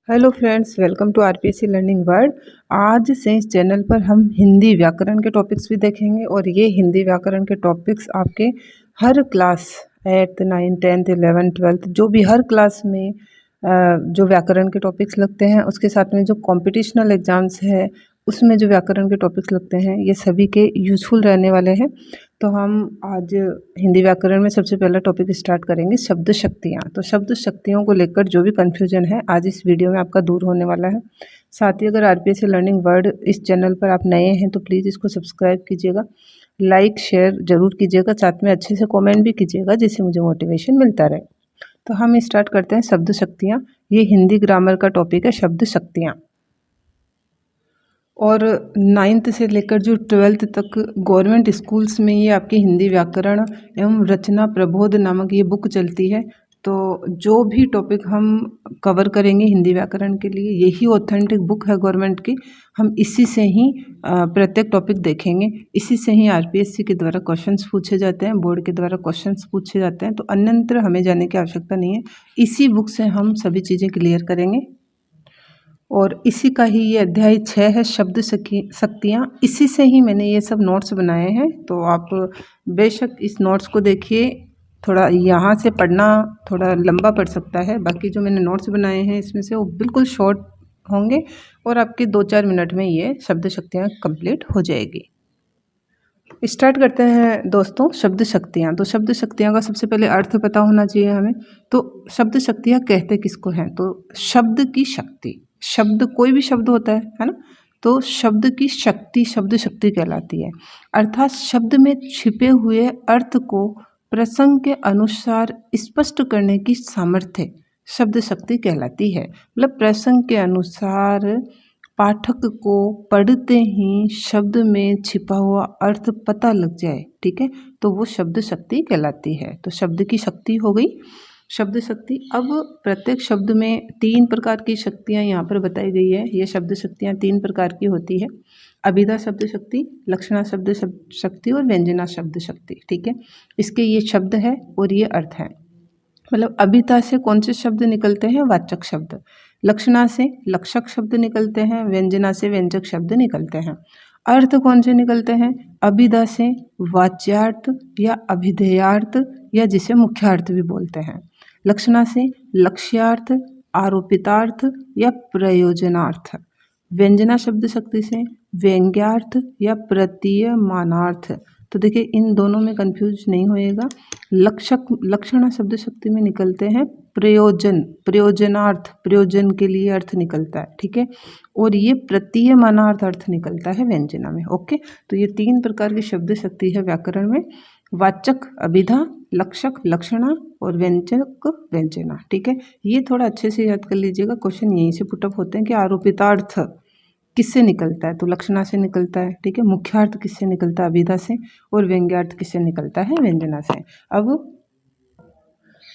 Hello friends, welcome to RPSC learning world. आज से इस चैनल पर हम हिंदी व्याकरण के टॉपिक्स भी देखेंगे और ये हिंदी व्याकरण के टॉपिक्स आपके हर class 8th 9th 10th 11th 12th जो भी हर क्लास में जो व्याकरण के टॉपिक्स लगते हैं, उसके साथ में जो कॉम्पिटिशनल एग्जाम्स है उसमें जो व्याकरण के टॉपिक्स लगते हैं, ये सभी के यूजफुल रहने वाले हैं। तो हम आज हिंदी व्याकरण में सबसे पहला टॉपिक स्टार्ट करेंगे, शब्द शक्तियाँ। तो शब्द शक्तियों को लेकर जो भी कन्फ्यूजन है आज इस वीडियो में आपका दूर होने वाला है। साथ ही अगर आरपीएससी लर्निंग वर्ल्ड इस चैनल पर आप नए हैं तो प्लीज़ इसको सब्सक्राइब कीजिएगा, लाइक शेयर ज़रूर कीजिएगा, साथ में अच्छे से कमेंट भी कीजिएगा जिससे मुझे मोटिवेशन मिलता रहे। तो हम स्टार्ट करते हैं शब्द शक्तियाँ। ये हिंदी ग्रामर का टॉपिक है, शब्द शक्तियाँ। और 9th से लेकर जो 12th तक गवर्नमेंट स्कूल्स में ये आपकी हिंदी व्याकरण एवं रचना प्रबोध नामक ये बुक चलती है। तो जो भी टॉपिक हम कवर करेंगे हिंदी व्याकरण के लिए, यही ऑथेंटिक बुक है गवर्नमेंट की। हम इसी से ही प्रत्येक टॉपिक देखेंगे, इसी से ही आरपीएससी के द्वारा क्वेश्चंस पूछे जाते हैं, बोर्ड के द्वारा क्वेश्चंस पूछे जाते हैं। तो अन्यत्र हमें जाने की आवश्यकता नहीं है, इसी बुक से हम सभी चीज़ें क्लियर करेंगे। और इसी का ही ये अध्याय 6 है, शब्द शक्तियाँ। इसी से ही मैंने ये सब नोट्स बनाए हैं। तो आप बेशक इस नोट्स को देखिए, थोड़ा यहाँ से पढ़ना थोड़ा लंबा पड़ सकता है, बाकी जो मैंने नोट्स बनाए हैं इसमें से वो बिल्कुल शॉर्ट होंगे और आपके 2-4 मिनट में ये शब्द शक्तियाँ कंप्लीट हो जाएगी। स्टार्ट करते हैं दोस्तों, शब्द शक्तियाँ। तो शब्द शक्तियाँ का सबसे पहले अर्थ पता होना चाहिए हमें। तो शब्द शक्तियाँ कहते किसको हैं? तो शब्द की शक्ति, शब्द कोई भी शब्द होता है ना, तो शब्द की शक्ति शब्द शक्ति कहलाती है। अर्थात शब्द में छिपे हुए अर्थ को प्रसंग के अनुसार स्पष्ट करने की सामर्थ्य शब्द शक्ति कहलाती है। मतलब प्रसंग के अनुसार पाठक को पढ़ते ही शब्द में छिपा हुआ अर्थ पता लग जाए, ठीक है, तो वो शब्द शक्ति कहलाती है। तो शब्द की शक्ति हो गई शब्द शक्ति। अब प्रत्येक शब्द में 3 प्रकार की शक्तियाँ यहाँ पर बताई गई है। ये शब्द शक्तियाँ 3 प्रकार की होती है, अभिधा शब्द शक्ति, लक्षणा शब्द शक्ति और व्यंजना शब्द शक्ति, ठीक है। इसके ये शब्द है और ये अर्थ है। मतलब अभिधा से कौन से शब्द निकलते हैं? वाचक शब्द। लक्षणा से लक्षक शब्द निकलते हैं, व्यंजना से व्यंजक शब्द निकलते हैं। अर्थ कौन से निकलते हैं? अभिधा से वाच्यार्थ या अभिधेयार्थ या जिसे मुख्यार्थ भी बोलते हैं। लक्षणा से लक्ष्यार्थ, आरोपितार्थ या प्रयोजनार्थ। व्यंजना शब्द शक्ति से व्यंग्यार्थ या प्रतीयमानार्थ। तो देखिए इन दोनों में कंफ्यूज नहीं होएगा। लक्षणा शब्द शक्ति में निकलते हैं प्रयोजन, प्रयोजनार्थ, प्रयोजन के लिए अर्थ निकलता है, ठीक है। और ये प्रतीयमानार्थ अर्थ निकलता है व्यंजना में। ओके, तो ये 3 प्रकार की शब्द शक्ति है व्याकरण में, वाचक अभिधा, लक्षक लक्षणा और व्यंजक व्यंजना, ठीक है। ये थोड़ा अच्छे से याद कर लीजिएगा, क्वेश्चन यहीं से पुटअप होते हैं कि आरोपितार्थ किससे निकलता है? तो लक्षणा से निकलता है, ठीक है। मुख्यार्थ किससे निकलता है? अभिधा से। और व्यंग्यार्थ किससे निकलता है? व्यंजना से।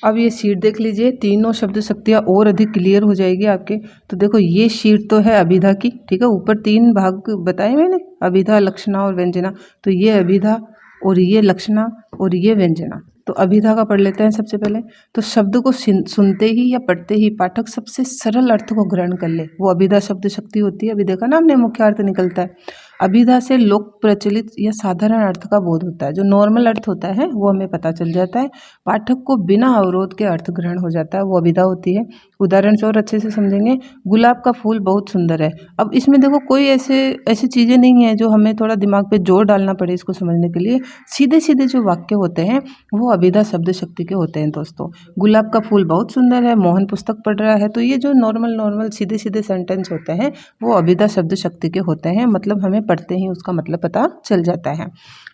अब ये शीट देख लीजिए, तीनों शब्द शक्तियाँ और अधिक क्लियर हो जाएगी आपके। तो देखो ये शीट तो है अभिधा की, ठीक है। ऊपर 3 भाग बताए मैंने, अभिधा, लक्षणा और व्यंजना। तो ये अभिधा और ये लक्षणा और ये व्यंजना। तो अभिधा का पढ़ लेते हैं सबसे पहले। तो शब्द को सुनते ही या पढ़ते ही पाठक सबसे सरल अर्थ को ग्रहण कर ले, वो अभिधा शब्द शक्ति होती है। अभी देखा ना हमने, मुख्य अर्थ निकलता है। अभिधा से लोक प्रचलित या साधारण अर्थ का बोध होता है, जो नॉर्मल अर्थ होता है वो हमें पता चल जाता है। पाठक को बिना अवरोध के अर्थ ग्रहण हो जाता है, वो अभिधा होती है। उदाहरण से और अच्छे से समझेंगे, गुलाब का फूल बहुत सुंदर है। अब इसमें देखो कोई ऐसी चीज़ें नहीं है जो हमें थोड़ा दिमाग पे जोर डालना पड़े इसको समझने के लिए। सीधे सीधे जो वाक्य होते हैं वो अभिधा शब्द शक्ति के होते हैं दोस्तों। गुलाब का फूल बहुत सुंदर है, मोहन पुस्तक पढ़ रहा है। तो ये जो नॉर्मल सीधे सीधे सेंटेंस होते हैं वो अभिधा शब्द शक्ति के होते हैं। मतलब हमें पढ़ते ही उसका मतलब पता चल जाता है।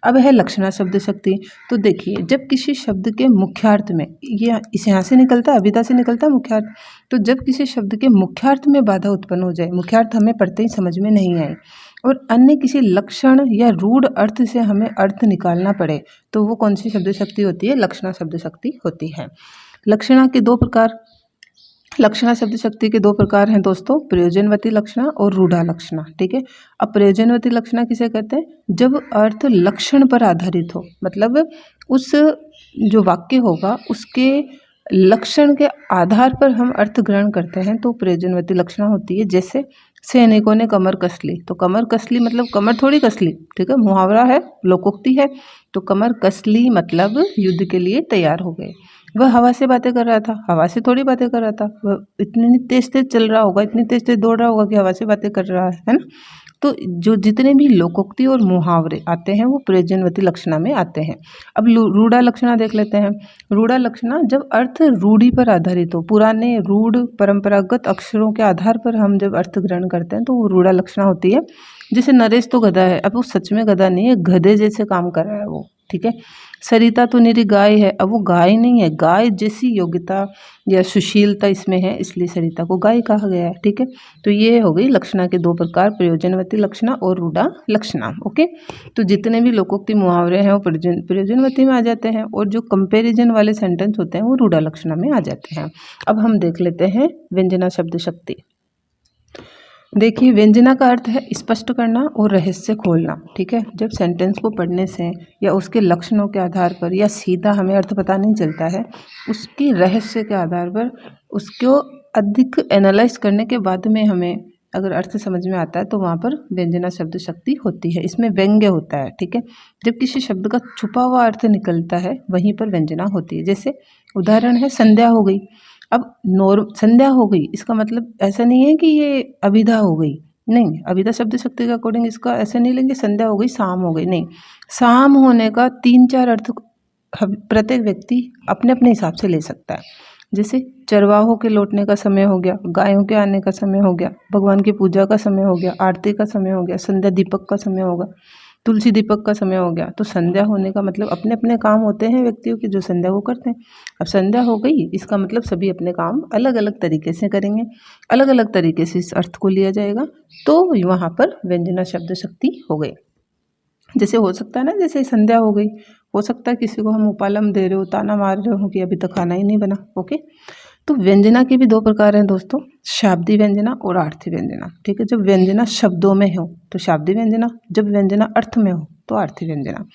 अब है लक्षणा शब्द शक्ति। तो देखिए, जब किसी शब्द के मुख्यार्थ में, ये इस यहाँ से निकलता है, अभिधा से निकलता है मुख्यार्थ। तो जब किसी शब्द के मुख्यार्थ में बाधा उत्पन्न हो जाए, मुख्यार्थ हमें पढ़ते ही समझ में नहीं आए और अन्य किसी लक्षण या रूढ़ अर्थ से हमें अर्थ निकालना पड़े, तो वो कौन सी शब्द शक्ति होती है? लक्षणा शब्द शक्ति होती है। लक्षणा के 2 प्रकार, लक्षणा शब्द शक्ति के 2 प्रकार हैं दोस्तों, प्रयोजनवती लक्षणा और रूढ़ा लक्षणा, ठीक है। अब प्रयोजनवती लक्षणा किसे कहते हैं? जब अर्थ लक्षण पर आधारित हो, मतलब उस जो वाक्य होगा उसके लक्षण के आधार पर हम अर्थ ग्रहण करते हैं तो प्रयोजनवती लक्षणा होती है। जैसे सैनिकों ने कमर कस ली, तो कमर कस ली मतलब कमर थोड़ी कस ली, ठीक है, मुहावरा है, लोकोक्ति है। तो कमर कस ली मतलब युद्ध के लिए तैयार हो गए। वह हवा से बातें कर रहा था, हवा से थोड़ी बातें कर रहा था, वह इतनी तेज तेज चल रहा होगा, इतनी तेज तेज दौड़ रहा होगा कि हवा से बातें कर रहा है ना। तो जो जितने भी लोकोक्ति और मुहावरे आते हैं वो प्रयोजनवती लक्षणा में आते हैं। अब रूढ़ा लक्षणा देख लेते हैं। रूढ़ा लक्षणा जब अर्थ रूढ़ी पर आधारित हो, पुराने रूढ़ परंपरागत अक्षरों के आधार पर हम जब अर्थ ग्रहण करते हैं तो वो रूढ़ा लक्षणा होती है। जैसे नरेश तो गधा है, अब वो सच में गधा नहीं है, गधे जैसे काम कर रहा है वो, ठीक है। सरिता तो निरी गाय है, अब वो गाय नहीं है, गाय जैसी योग्यता या सुशीलता इसमें है, इसलिए सरिता को गाय कहा गया है, ठीक है। तो ये हो गई लक्षणा के दो प्रकार, प्रयोजनवती लक्षणा और रूढ़ा लक्षणा। ओके, तो जितने भी लोकोक्ति मुहावरे हैं वो प्रयोजनवती में आ जाते हैं और जो कंपैरिजन वाले सेंटेंस होते हैं वो रूढ़ा लक्षणा में आ जाते हैं। अब हम देख लेते हैं व्यंजना शब्द शक्ति। देखिए, व्यंजना का अर्थ है स्पष्ट करना और रहस्य खोलना, ठीक है। जब सेंटेंस को पढ़ने से या उसके लक्षणों के आधार पर या सीधा हमें अर्थ पता नहीं चलता है, उसकी रहस्य के आधार पर उसको अधिक एनालाइज करने के बाद में हमें अगर अर्थ समझ में आता है तो वहाँ पर व्यंजना शब्द शक्ति होती है। इसमें व्यंग्य होता है, ठीक है। जब किसी शब्द का छुपा हुआ अर्थ निकलता है वहीं पर व्यंजना होती है। जैसे उदाहरण है संध्या हो गई। अब संध्या हो गई इसका मतलब ऐसा नहीं है कि ये अभिधा हो गई, नहीं, अभिधा शब्द शक्ति के अकॉर्डिंग इसका ऐसे नहीं लेंगे संध्या हो गई शाम हो गई, नहीं। शाम होने का 3-4 अर्थ प्रत्येक व्यक्ति अपने अपने हिसाब से ले सकता है। जैसे चरवाहों के लौटने का समय हो गया, गायों के आने का समय हो गया, भगवान की पूजा का समय हो गया, आरती का समय हो गया, संध्या दीपक का समय होगा, तुलसी दीपक का समय हो गया। तो संध्या होने का मतलब अपने अपने काम होते हैं व्यक्तियों के जो संध्या को करते हैं। अब संध्या हो गई इसका मतलब सभी अपने काम अलग अलग तरीके से करेंगे, अलग अलग तरीके से इस अर्थ को लिया जाएगा, तो वहाँ पर व्यंजना शब्द शक्ति हो गई। जैसे हो सकता है ना, जैसे संध्या हो गई, हो सकता है किसी को हम उपालम दे रहे हो, ताना मार रहे हो कि अभी तक खाना ही नहीं बना, ओके। तो व्यंजना के भी दो प्रकार हैं दोस्तों, शाब्दी व्यंजना और आर्थी व्यंजना, ठीक है। जब व्यंजना शब्दों में हो तो शाब्दी व्यंजना, जब व्यंजना अर्थ में हो तो आर्थी व्यंजना।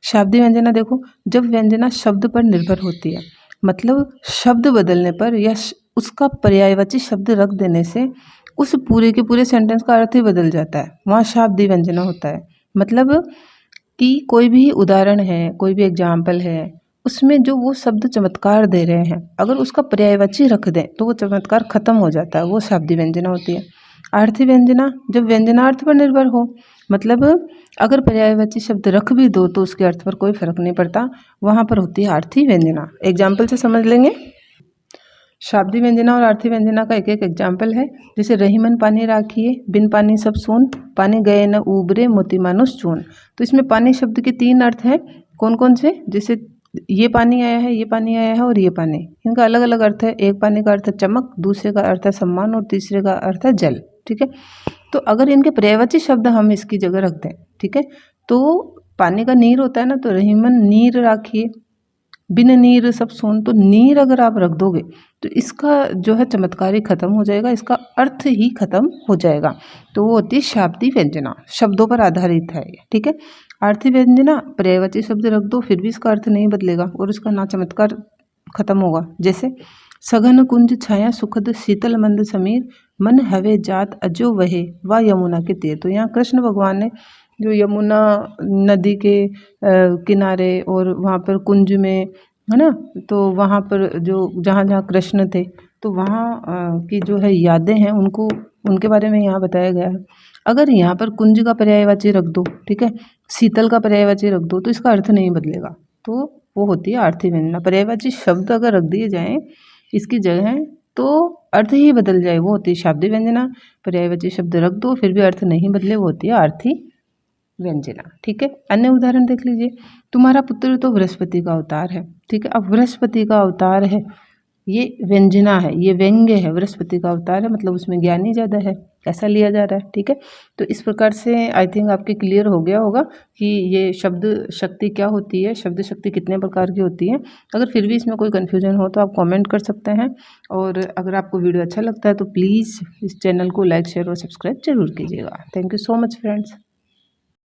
शाब्दी व्यंजना देखो, जब व्यंजना शब्द पर निर्भर होती है, मतलब शब्द बदलने पर या उसका पर्यायवाची शब्द रख देने से उस पूरे के पूरे सेंटेंस का अर्थ ही बदल जाता है, वहाँ शाब्दी व्यंजना होता है। मतलब कि कोई भी उदाहरण है, कोई भी एग्जाम्पल है, उसमें जो वो शब्द चमत्कार दे रहे हैं अगर उसका पर्यायवाची रख दें तो वो चमत्कार खत्म हो जाता है, वो शाब्दी व्यंजना होती है। आर्थी व्यंजना, जब व्यंजनार्थ पर निर्भर हो, मतलब अगर पर्यायवाची शब्द रख भी दो तो उसके अर्थ पर कोई फर्क नहीं पड़ता, वहाँ पर होती है आर्थी व्यंजना। एग्जाम्पल से समझ लेंगे। शाब्दी व्यंजना और आर्थी व्यंजना का एक एक एग्जाम्पल है। जैसे रहीमन पानी राखिए, बिन पानी सब सून, पानी गए न उबरे मोती मानुष चून। तो इसमें पानी शब्द के 3 अर्थ हैं, कौन कौन से? जैसे ये पानी आया है, ये पानी आया है और ये पानी, इनका अलग अलग अर्थ है। एक पानी का अर्थ है चमक, दूसरे का अर्थ है सम्मान और तीसरे का अर्थ है जल, ठीक है। तो अगर इनके पर्यायवाची शब्द हम इसकी जगह रख दें, ठीक है, तो पानी का नीर होता है ना, तो रहीमन नीर राखिए, बिन नीर सब सोन, तो नीर अगर आप रख दोगे तो इसका जो है चमत्कार ही खत्म हो जाएगा, इसका अर्थ ही खत्म हो जाएगा। तो वो होती है शाब्दी व्यंजना, शब्दों पर आधारित है, ठीक है। आर्थी व्यंजना, पर्यायवाची शब्द रख दो फिर भी इसका अर्थ नहीं बदलेगा और इसका ना चमत्कार खत्म होगा। जैसे सघन कुंज छाया सुखद शीतल मंद समीर, मन हवे जात अजो वहे व यमुना के तीर। तो यहाँ कृष्ण भगवान ने जो यमुना नदी के किनारे और वहाँ पर कुंज में, है ना, तो वहाँ पर जो जहाँ जहाँ कृष्ण थे तो वहाँ की जो है यादें हैं उनको, उनके बारे में यहाँ बताया गया है। अगर यहाँ पर कुंज का पर्यायवाची रख दो, ठीक है, शीतल का पर्यायवाची रख दो तो इसका अर्थ नहीं बदलेगा, तो वो होती है आर्थी व्यंजना। पर्यायवाची शब्द अगर रख दिए जाएँ इसकी जगह तो अर्थ ही बदल जाए, वो होती है शाब्दी व्यंजना। पर्यायवाची शब्द रख दो फिर भी अर्थ नहीं बदले, वो होती है आर्थी व्यंजना, ठीक है। अन्य उदाहरण देख लीजिए, तुम्हारा पुत्र तो बृहस्पति का अवतार है, ठीक है। अब बृहस्पति का अवतार है, ये व्यंजना है, ये व्यंग्य है, बृहस्पति का अवतार है मतलब उसमें ज्ञान ही ज़्यादा है, ऐसा लिया जा रहा है, ठीक है। तो इस प्रकार से आई थिंक आपके क्लियर हो गया होगा कि ये शब्द शक्ति क्या होती है, शब्द शक्ति कितने प्रकार की होती है। अगर फिर भी इसमें कोई कन्फ्यूजन हो तो आप कमेंट कर सकते हैं, और अगर आपको वीडियो अच्छा लगता है तो प्लीज़ इस चैनल को लाइक शेयर और सब्सक्राइब जरूर कीजिएगा। Thank you so much friends.